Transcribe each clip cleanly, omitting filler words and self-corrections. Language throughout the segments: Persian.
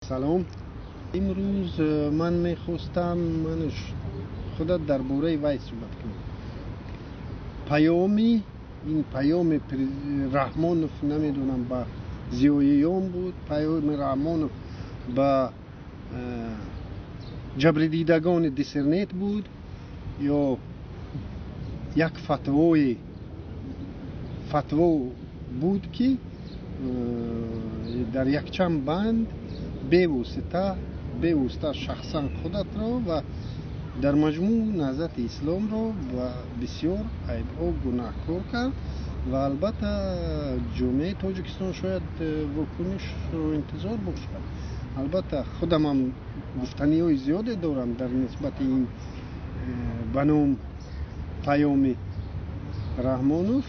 سلام. امروز من میخواستم خودت درباره وی صحبت کنم. پیامی این پیام رحمانوف نمیدونم با زیوییان بود، پیام رحمانوف با جبر دیدگان دیسرنت بود یا یک فتوا بود که در یک چند بند بیوسته شخصا خودت را و در مجموع نهضت اسلام را و بسیار عیب‌ها گناهکار کرد و البته جامعه تاجیکستان شاید واکنش رو انتظار باشد. البته خودم هم گفتنی های زیاده دارم در نسبت این بنام پیام رحمانوف.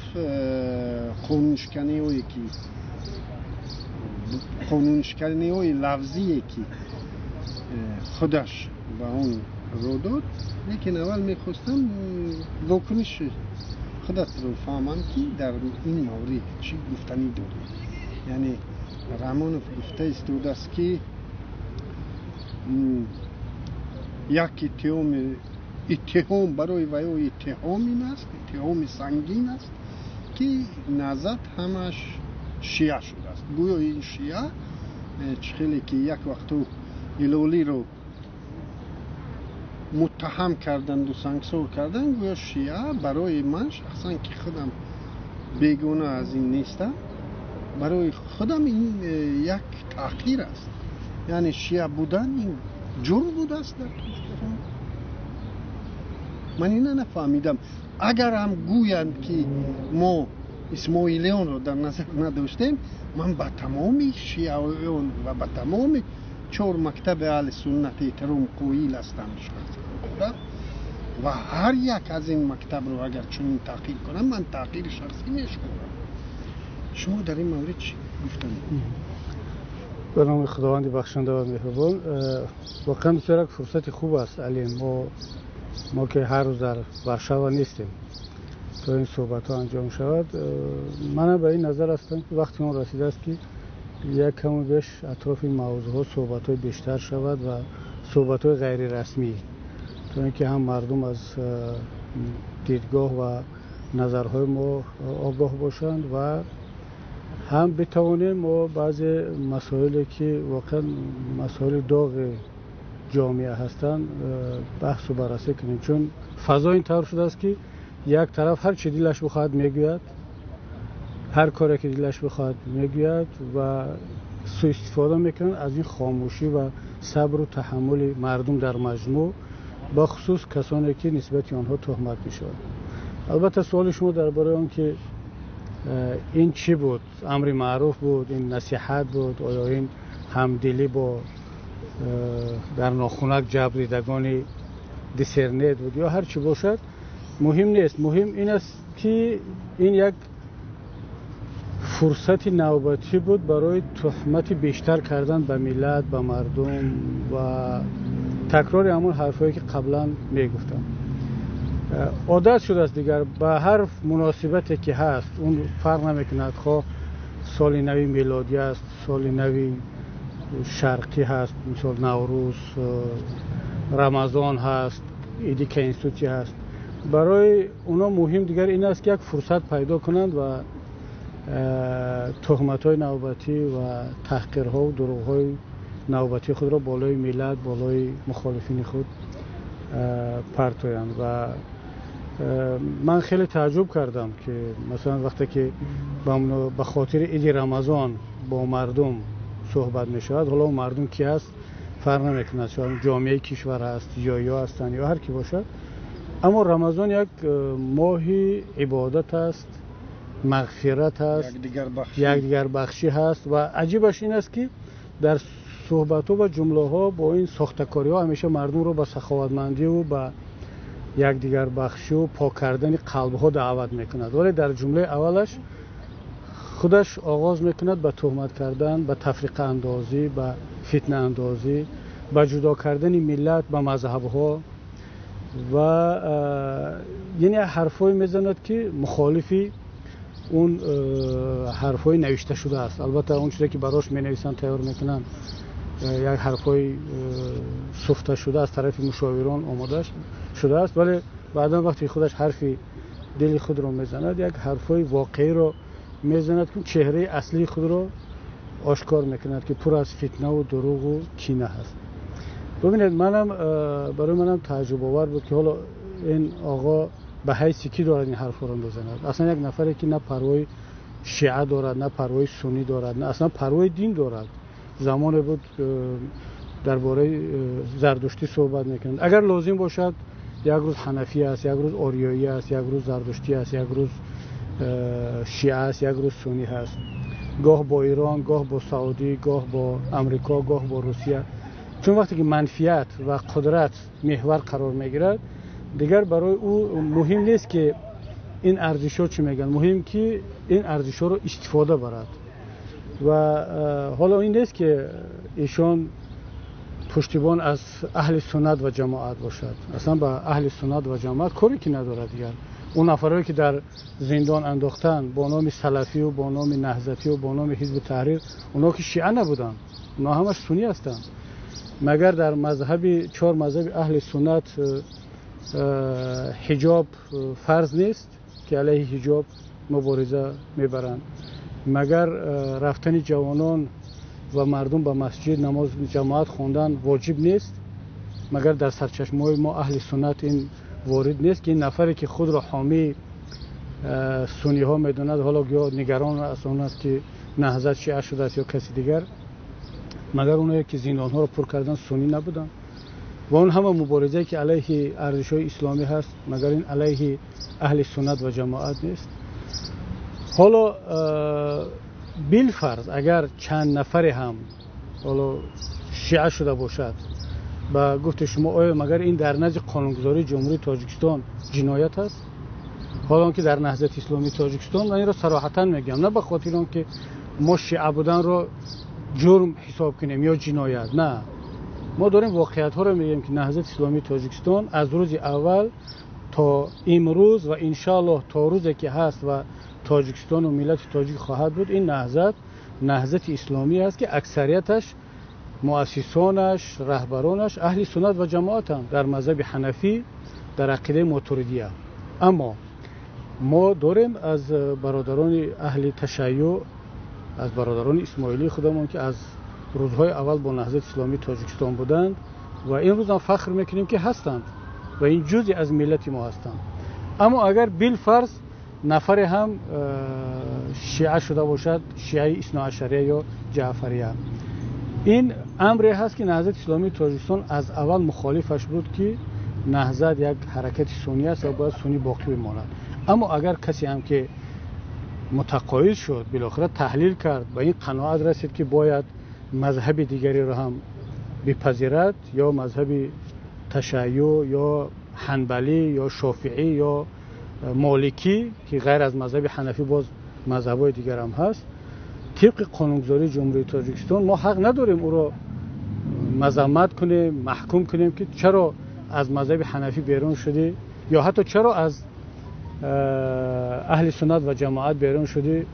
قانونشکنی های لفظی که خودش به اون رو داد، لیکن اول میخواستم واکنش خودت رو فهمم که در این مورد چی گفتنی داری. یعنی رحمانوف گفته استوده است که یک اتهام برای وی اتهام این است، اتهام سنگین است که نهضت همش شیعه شده است. گویا این شیعه خیلی که یک وقت هلالی رو متهم کردند و سنگسار کردند، گویا شیعه برای من شخصا که خودم بیگانه از این نیستم، برای خودم این یک تحقیر است. یعنی شیعه بودن این جرم بوده است در کشور. من این نفهمیدم. اگر هم گویند که ما اسماعیلیان رو در نظر نداشتیم، من به تمام شیعیان و به تمام 4 مکتب اهل سنت احترام قائل هستم و هر یک از این مکتب رو اگر چنین تحقیر کنم، من تحقیر شخصی میشکنم. شما در این مورد چی گفتن؟ به نام خداوند بخشنده و مهربان. واقعا بسیار یک فرصت خوب است علی. ما که هر روز در ورشوا نیستیم تا این صحبت ها انجام شود. من به این نظر هستم که وقتی اون رسیده است که یک کم بیش اطراف این موضوع ها صحبت های بیشتر شود و صحبت های غیر رسمی، تا اینکه هم مردم از دیدگاه و نظرهای ما آگاه باشند و هم بتوانیم ما بعضی مسائلی که واقعا مسائل داغ جامعه هستند بحث و بررسی کنیم. چون فضا این طور شده است که یک طرف هر چی دلش بخواهد میگوید، هر کاری که دلش بخواهد میگوید و سوء استفاده میکنن از این خاموشی و صبر و تحمل مردم در مجموع، با خصوص کسانی که نسبت آنها تهمت میشود. البته سوال شما درباره آن که این چی بود؟ امر معروف بود؟ این نصیحت بود؟ آیا این همدلی با در ناخونک جبریدگان دیسرنت بود یا هر چی باشد؟ مهم نیست. مهم این است که این یک فرصت نوبتی بود برای تهمت بیشتر کردن به ملت، به مردم و تکرار همون حرفایی که قبلا میگفتم. عادت شده است دیگر به هر مناسبتی که هست، اون فرق نمیکند خواه سال نوی میلادی است، سال نوی شرقی هست، مثل نوروز، رمضان هست، عید کنستوچی هست، برای اونا مهم دیگر این است که یک فرصت پیدا کنند و تهمت‌های نوبتی و تحقیرها و دروغ‌های نوبتی خود را بالای ملت، بالای مخالفین خود پرتویند. و من خیلی تعجب کردم که مثلا وقتی که به خاطر عید رمضان با مردم صحبت می شود، حالا مردم کی هست فرق نمی‌کند، شاید جامعه کشور هست، جایی هستند یا هر کی باشد، اما رمضان یک ماه عبادت است، مغفرت است، یک دیگر بخشی هست. و عجیبش این است که در صحبت ها و جمله ها با این ساختکاری ها همیشه مردم رو به سخاوتمندی و به یک دیگر بخشی و پاک کردن قلب ها دعوت میکند، ولی در جمله اولش خودش آغاز میکند به تهمت کردن، به تفریق اندازی، به فتنه اندازی، به جدا کردن ملت به مذهب ها و یعنی حرفای میزند که مخالفی اون حرفای نوشته شده است. البته اون چیزی که براش می نویسن تیار میکنن یک حرفای سفته شده از طرف مشاوران آماده شده است، ولی بعدا وقتی خودش حرفی دل خود رو میزند یک حرفای واقعی رو میزند که چهره اصلی خود رو آشکار میکند که پر از فتنه و دروغ و کینه هست. ببینید برای منم تعجب آور بود که حالا این آقا به حیث کی دارد این حرف رو میزند. اصلا یک نفری که نه پروای شیعه دارد، نه پروای سنی دارد، نه اصلا پروای دین دارد. زمان بود درباره زردشتی صحبت میکنند. اگر لازم باشد یک روز حنفی است، یک روز آریایی است، یک روز زردشتی است، یک روز شیعه است، یک روز سنی هست. گاه با ایران، گاه با سعودی، گاه با امریکا، گاه با روسیه. چون وقتی که منفیت و قدرت محور قرار میگیرد دیگر برای او مهم نیست که این ارزش‌ها چی میگن، مهم که این ارزش‌ها رو استفاده برد. و حالا این نیست که ایشان پشتیبان از اهل سنت و جماعت باشد، اصلا با اهل سنت و جماعت کاری که ندارد. دیگر اون نفرایی که در زندان انداختن با نام سلفی و با نام نهضتی و با نام حزب تحریر، اونا که شیعه نبودن، اونا همش سنی هستند. مگر در چهار مذهب اهل سنت حجاب فرض نیست که علیه حجاب مبارزه میبرند؟ مگر رفتن جوانان و مردم به مسجد نماز جماعت خواندن واجب نیست؟ مگر در سرچشمه ما اهل سنت این وارد نیست که این نفری که خود را حامی سنی ها میدوند، حالا یا نگران از آن است که نهضت شیعه شده است یا کسی دیگر، مگر اونایی که زندان ها را پر کردن سنی نبودن؟ و اون همه مبارزه که علیه ارزش های اسلامی هست، مگر این علیه اهل سنت و جماعت نیست؟ حالا بالفرض اگر چند نفری هم حالا شیعه شده باشد، با گفت شما آیا مگر این در نزد قانونگذاری جمهوری تاجیکستان جنایت است؟ حالا که در نهضت اسلامی تاجیکستان، من این را صراحتا میگم، نه به خاطر اون که ما شیعه بودن رو جرم حساب کنیم یا جنایت، نه، ما داریم واقعیت ها رو میگیم که نهضت اسلامی تاجیکستان از روز اول تا امروز و انشالله تا روزی که هست و تاجیکستان و ملت تاجیک خواهد بود، این نهضت اسلامی است که اکثریتش مؤسسانش، رهبرانش اهل سنت و جماعت هم در مذهب حنفی، در عقیده ماتوریدیه. اما ما داریم از برادران اهل تشیع، از برادران اسماعیلی خودمون که از روزهای اول با نهضت اسلامی تاجیکستان بودند و این روز هم فخر میکنیم که هستند و این جزئی از ملت ما هستند. اما اگر بالفرض نفر هم شیعه شده باشد، شیعه اثنا عشریه یا جعفریه، این امری هست که نهضت اسلامی تاجیکستان از اول مخالفش بود که نهضت یک حرکت سنی است و باید سنی باقی بماند. اما اگر کسی هم که متقاعد شد، بالاخره تحلیل کرد و این قناعت رسید که باید مذهب دیگری را هم بپذیرد، یا مذهب تشیع یا حنبلی یا شافعی یا مالکی که غیر از مذهب حنفی باز مذهب‌های دیگر هم هست، طبق قانونگذاری جمهوری تاجیکستان ما حق نداریم او را مذمت کنیم، محکوم کنیم که چرا از مذهب حنفی بیرون شدی یا حتی چرا از اهل سنت و جماعت بیرون شدی،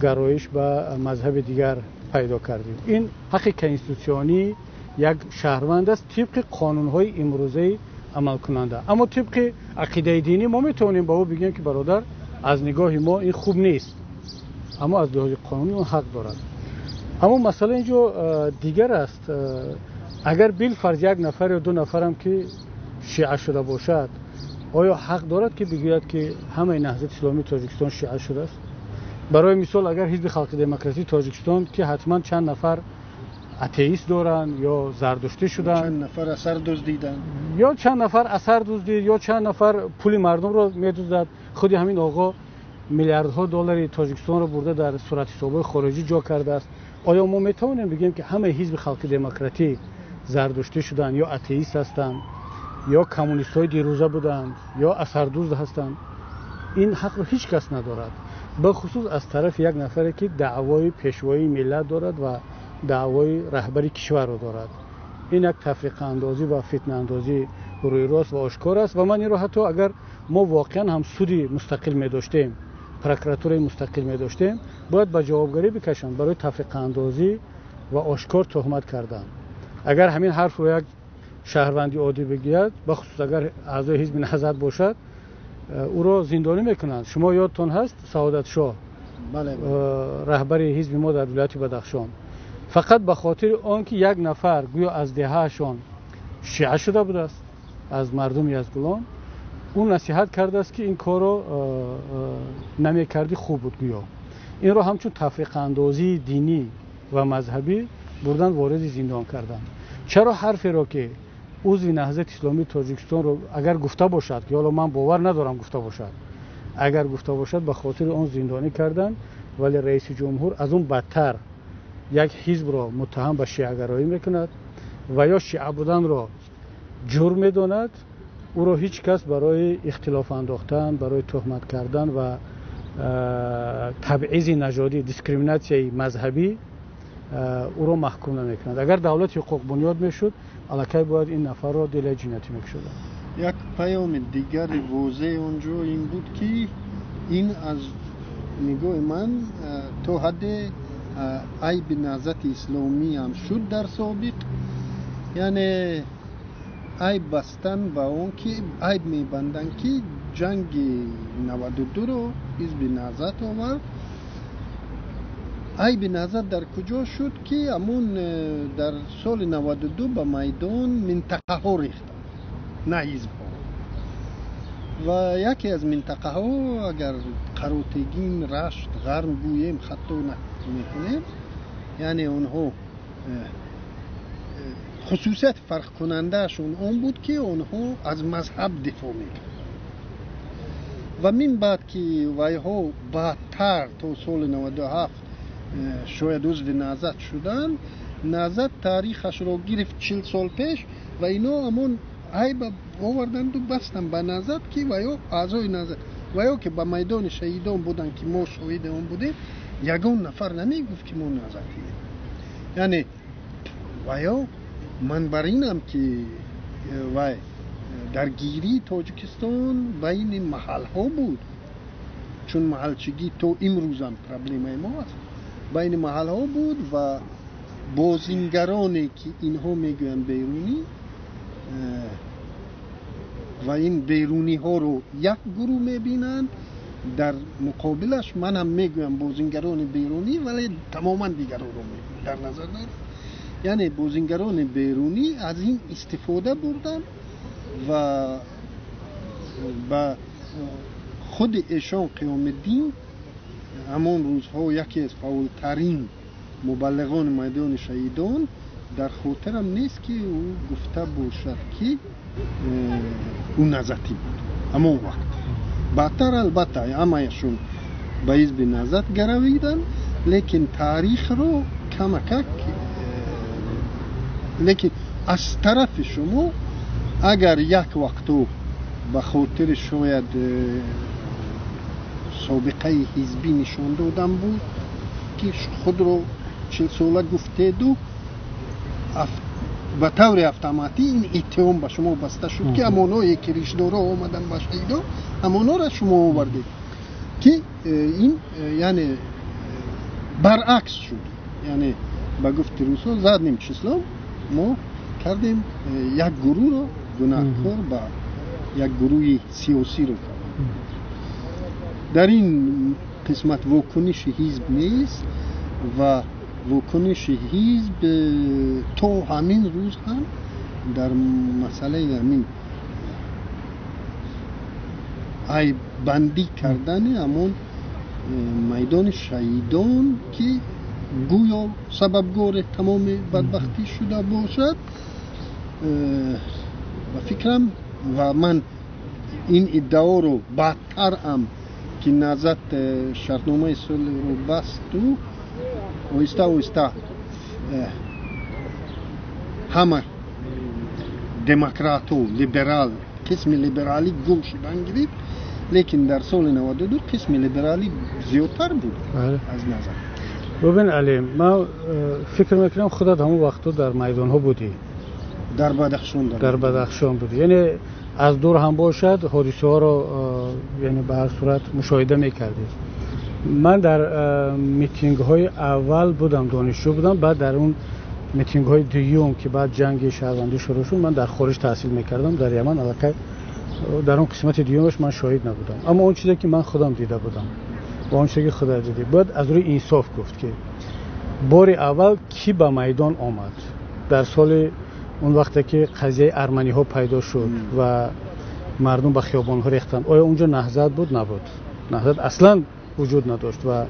گرایش به مذهب دیگر پیدا کردید. این حق کنستیتوسیونی یک شهروند است طبق قانون‌های امروزه عمل کننده. اما طبق عقیده دینی ما میتونیم با او بگیم که برادر از نگاه ما این خوب نیست، اما از لحاظ قانونی اون حق دارد. اما مسئله اینجا دیگر است. اگر بالفرض یک نفر یا دو نفر هم که شیعه شده باشد، آیا حق دارد که بگوید که همه نهضت اسلامی تاجیکستان شیعه شده است؟ برای مثال اگر حزب خلق دموکراسی تاجیکستان که حتما چند نفر اتئیست دارن یا زردشتی شدن، چند نفر اثر دزدیدن، یا چند نفر اثر دزدید، یا چند نفر پول مردم رو میدزدد. خودی همین آقا میلیاردها دلار تاجیکستان رو برده در صورت حساب‌های خارجی جا کرده است. آیا ما میتونیم بگیم که همه حزب خلق دموکراتی زردشتی شدن یا اتئیست هستند یا کمونیست‌های دیروزه بودند یا اثر دزد هستند؟ این حق رو هیچ کس ندارد، به خصوص از طرف یک نفری که دعوای پیشوایی ملت دارد و دعوای رهبری کشور رو دارد. این یک تفریق اندازی و فتنه اندازی روی راست و آشکار است و من این رو حتی اگر ما واقعا هم سودی مستقل می داشتیم، پروکراتوری مستقل می داشتیم، باید به جوابگری بکشند برای تفریق اندازی و آشکار تهمت کردند. اگر همین حرف رو یک شهروندی عادی بگوید، بخصوص اگر اعضای حزب نهضت باشد، او را زندانی میکنند. شما یادتون هست سعادت شاه رهبر حزب ما در ولایت بدخشان فقط به خاطر آنکه یک نفر گویا از دههشان شیعه شده بود است، از مردم یزدگولان، اون نصیحت کرده است که این کار رو نمیکردی خوب بود. گویا این رو همچون تفریق اندازی دینی و مذهبی بردن وارد زندان کردن. چرا حرفی را که عضو نهضت اسلامی تاجیکستان رو اگر گفته باشد، که حالا من باور ندارم گفته باشد، اگر گفته باشد به خاطر اون زندانی کردن، ولی رئیس جمهور از اون بدتر یک حزب را متهم به شیعه‌گرایی میکند و یا شیعه بودن را جرم میداند. او را هیچ کس برای اختلاف انداختن، برای تهمت کردن و تبعیض نژادی، دیسکریمیناسیون مذهبی او را محکوم نمیکند. اگر دولت حقوق بنیاد میشد، الکی باید این نفر را دل جنتی میکشد. یک پیام دیگر واضح اونجا این بود که این از نگاه من تا حد عیب نهضت اسلامی هم شد در سابق، یعنی عیب بستن با اون که عیب میبندن که جنگ 92 رو حزب نهضت آورد. عیب نهضت در کجا شد که همون در سال 92 به میدان منطقه ها ریختن، نه حزب ها. و یکی از منطقه ها اگر قروتگین، رشت، غرم گویم خطا نکنیم، یعنی اونها خصوصیت فرق کننده شون اون بود که اونها از مذهب دفاع میکرد. و من بعد که وایها بعدتر تا سال 97 شاید عضو نهضت شدن، نهضت تاریخش رو گرفت 40 سال پیش و اینا همون عیب آوردند و بستن به نهضت که ویا اعضای نهضت ویا که به میدان شهیدان بودن که ما شهید اون بودیم، یگان نفر نمیگفت که ما نهضتیم. یعنی ویا من بر اینم که وای درگیری تاجیکستان بین محل ها بود، چون محلچگی تو امروز هم پرابلم ما است، بین محل ها بود و بازینگرانی که اینها میگوین بیرونی و این بیرونی ها رو یک گروه میبینن، در مقابلش من هم میگویم بازینگران بیرونی ولی تماما دیگر رو در نظر دارم. یعنی بازینگران بیرونی از این استفاده بردن و با خود ایشان قیام الدین همون روزها یکی از فعالترین مبلغان میدان شهیدان در خاطرم نیست که او گفته باشد که او نهضتی بود همون وقت. بعدتر البته همهشون به حزب نهضت گرویدن، لیکن تاریخ رو کمک لیکن از طرف شما اگر یک وقتو به خاطر شاید سابقه حزبی نشان دادن بود که خود رو 40 ساله گفته دو به طور اتوماتیک این اتهام به شما بسته شد که همانایی که ریشدارا آمدن به شهیدا همانا را شما آوردید که این یعنی برعکس شد. یعنی به گفت روسا زدیم اسلام، ما کردیم یک گروه رو گناهکار با یک گروه سیاسی رو کردیم. در این قسمت واکنش حزب نیست و واکنش حزب تو همین روز هم در مسئله همین عیب بندی کردن همون میدان شهیدان که گویا سببگار تمام بدبختی شده باشد و فکرم و من این ادعا رو بعدتر هم که نهضت شرطنامه صلح رو بست و اویسته همه دموکرات و لیبرال قسم لیبرالی گم شدن گرفت، لیکن در سال 92 قسم لیبرالی زیادتر بود از نظر. ببین علی، من فکر میکنم خودت همون وقتا در میدان ها بودی، در بدخشان بودی، یعنی از دور هم باشد حادثه ها رو یعنی به هر صورت مشاهده میکردی. من در میتینگ های اول بودم، دانشجو بودم. بعد در اون میتینگ های دوم که بعد جنگ شهروندی شروع شد، من در خارج تحصیل میکردم در یمن. البته در اون قسمت دومش من شاهد نبودم، اما اون چیزی که من خودم دیده بودم و اون چیزی که خدا دیده بود، از روی انصاف گفت که بار اول کی به میدان آمد در سال اون وقتی که قضیه ارمنی ها پیدا شد و مردم به خیابان ها ریختند، آیا اونجا نهضت بود؟ نبود. نهضت اصلا وجود نداشت و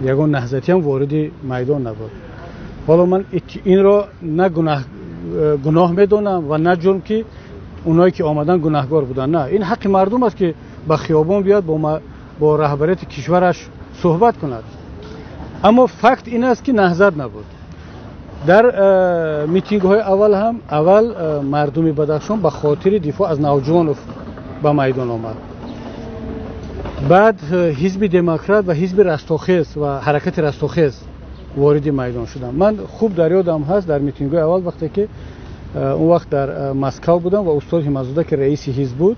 یگان نهضتی هم وارد میدان نبود. حالا من این را نه گناه میدونم و نه جرم که اونایی که آمدن گناهکار بودن. نه، این حق مردم است که به خیابان بیاد با رهبریت کشورش صحبت کند. اما فکت این است که نهضت نبود. در میتینگ های اول مردم بدخشان به خاطر دفاع از نوجوان به میدان آمد. بعد حزب دموکرات و حزب رستاخیز و حرکت رستاخیز وارد میدان شدن. من خوب در یادم هست در میتینگ های اول وقتی که اون وقت در مسکو بودم و استاد همزاده که رئیس حزب بود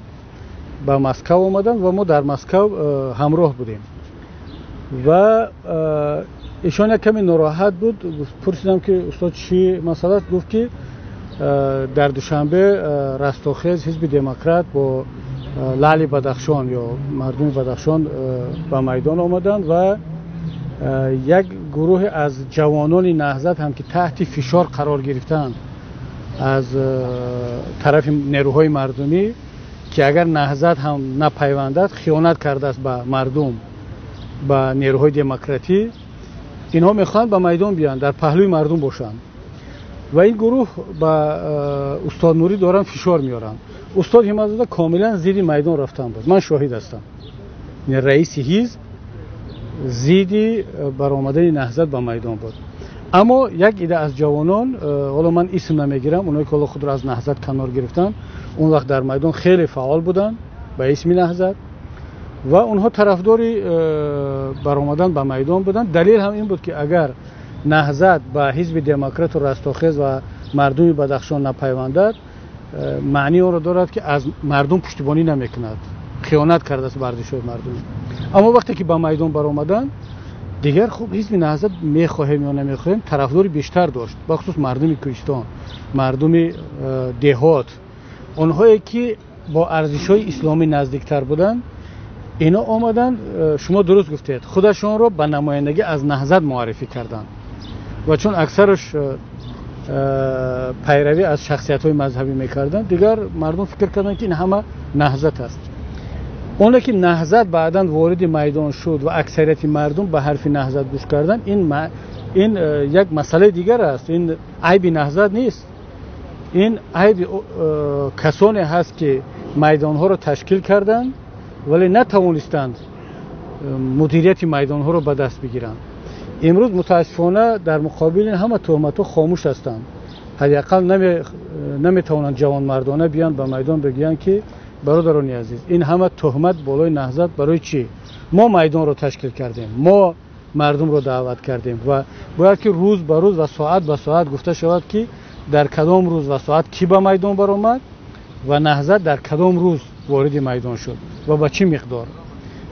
به مسکو آمدن و ما در مسکو همراه بودیم و ایشان یک کمی ناراحت بود. پرسیدم که استاد چی مسئله است؟ گفت که در دوشنبه رستاخیز حزب دموکرات با لعل بدخشان یا مردم بدخشان به میدان آمدند و یک گروه از جوانان نهضت هم که تحت فشار قرار گرفتند از طرف نیروهای مردمی که اگر نهضت هم نپیوندد خیانت کرده است به مردم، به نیروهای دموکراتی، اینها میخوان به میدان بیان، در پهلوی مردم باشند و این گروه به استاد نوری دارن فشار میارن. استاد همزاده کاملا زیر میدان رفتن بود، من شاهد هستم. یعنی رئیس حزب زیدی برآمدن نهضت به میدان بود. اما یک ایده از جوانان، حالا من اسم نمیگیرم، اونایی که خود را از نهضت کنار گرفتن، اون وقت در میدان خیلی فعال بودن به اسم نهضت و اونها طرفداری برآمدن به میدان بودن. دلیل هم این بود که اگر نهضت به حزب دموکرات و رستاخیز و مردم بدخشان نپیوندد، معنی آن را دارد که از مردم پشتیبانی نمیکند، خیانت کرده است به ارزش‌های مردم. اما وقتی که به میدان برآمدن دیگر خوب حزب نهضت میخواهیم یا نمیخواهیم طرفداری بیشتر داشت، بخصوص مردم کوهستان، مردم دهات، اونهایی که با ارزش‌های اسلامی نزدیکتر بودن. اینا آمدن، شما درست گفتید، خودشون رو به نمایندگی از نهضت معرفی کردند و چون اکثرش پیروی از شخصیت‌های مذهبی میکردن، دیگر مردم فکر کردند که این همه نهضت است. اون که نهضت بعداً وارد میدان شد و اکثریت مردم به حرف نهضت گوش کردن، این یک مسئله دیگر است. این عیب نهضت نیست، این عیب کسانی هست که میدان‌ها رو تشکیل کردند ولی نتوانستند مدیریت میدان‌ها رو به دست بگیرند. امروز متاسفانه در مقابل این همه تهمت‌ها خاموش هستند. حداقل نمیتوانند جوان مردانه بیان به میدان بگویند که برادران عزیز، این همه تهمت بالای نهضت برای چی؟ ما میدان رو تشکیل کردیم، ما مردم رو دعوت کردیم و باید که روز به روز و ساعت به ساعت گفته شود که در کدام روز و ساعت کی به میدان برآمد و نهضت در کدام روز وارد میدان شد و با چه مقدار.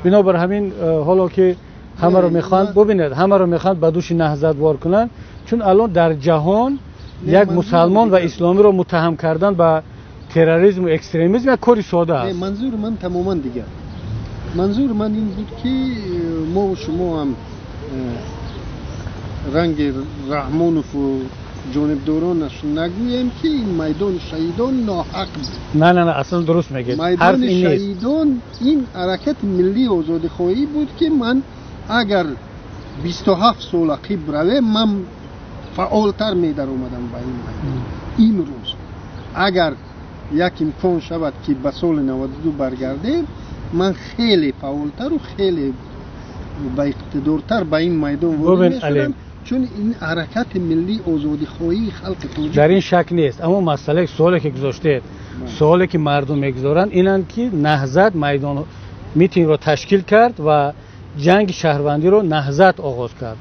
بنابر همین حالا که همه رو میخوان ببینید، همه رو میخوان به دوش نهضت وار کنن، چون الان در جهان یک مسلمان و اسلامی رو متهم کردن به تروریسم و اکستریمیسم یک کاری ساده است. منظور من تماما دیگر، منظور من این بود که ما و شما هم رنگ رحمانوف و جانبدارانش نگویم که این میدان شهیدان ناحق بود. نه اصلا درست میگید. میدان شهیدان این حرکت ملی آزادخواهی بود که من اگر 27 سال قبل رویم من فعالتر می در اومدم به این میدان. این روز اگر یک امکان شود که به سال 92 برگردیم، من خیلی فعالتر و خیلی با اقتدارتر به این میدان وارد میشدم، چون این حرکت ملی آزادی خواهی خلق توجیه در این شک نیست. اما مسئله سوالی که گذاشتید، سوالی که مردم میگذارن اینن که نهضت میدان میتینگ رو تشکیل کرد و جنگ شهروندی رو نهضت آغاز کرد.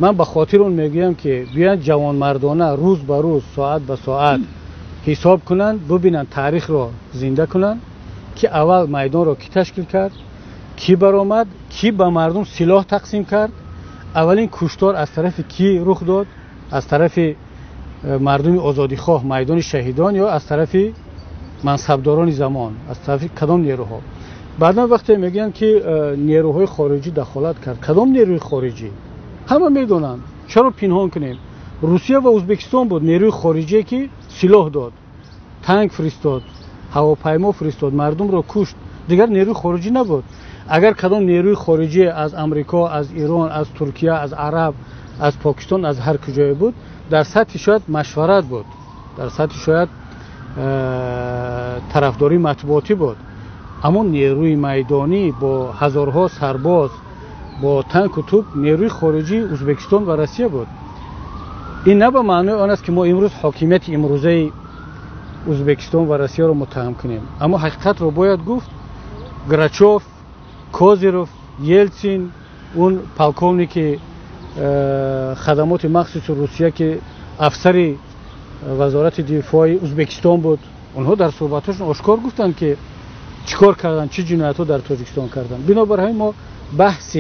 من به خاطر اون میگویم که بیان جوان مردانه روز به روز، ساعت به ساعت حساب کنن، ببینن تاریخ رو زنده کنن که اول میدان رو کی تشکیل کرد، کی برآمد، کی به مردم سلاح تقسیم کرد، اولین کشتار از طرف کی رخ داد، از طرف مردم آزادیخواه میدان شهیدان یا از طرف منصبداران زمان، از طرف کدام نیروها؟ بعدا وقتی میگن که نیروهای خارجی دخالت کرد، کدام نیروی خارجی؟ همه میدونن. چرا پنهان کنیم؟ روسیه و ازبکستان بود نیروی خارجی که سلاح داد، تانک فرستاد، هواپیما فرستاد، مردم رو کشت. دیگر نیروی خارجی نبود. اگر کدام نیروی خارجی از امریکا، از ایران، از ترکیه، از عرب، از پاکستان، از هر کجای بود، در سطح شاید مشورت بود، در سطح شاید طرفداری مطبوعاتی بود. اما نیروی میدانی با هزارها سرباز، با تانک و توپ، نیروی خارجی ازبکستان و روسیه بود. این نه به معنی آن است که ما امروز حاکمیت امروزه ازبکستان و روسیه رو متهم کنیم، اما حقیقت رو باید گفت. گراچوف، کوزیروف، یلتسین، اون پالکونیک خدمات مخصوص روسیه که افسر وزارت دفاع ازبکستان بود، اونها در صحبتاشون آشکار گفتن که چیکار کردن، چه جنایت‌ها در تاجیکستان کردن. بنابراین ما بحث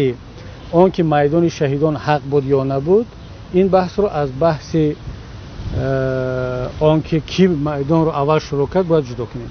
آن که میدان شهیدان حق بود یا نبود، این بحث رو از بحث آن که کی میدان رو اول شروع کرد باید جدا کنیم.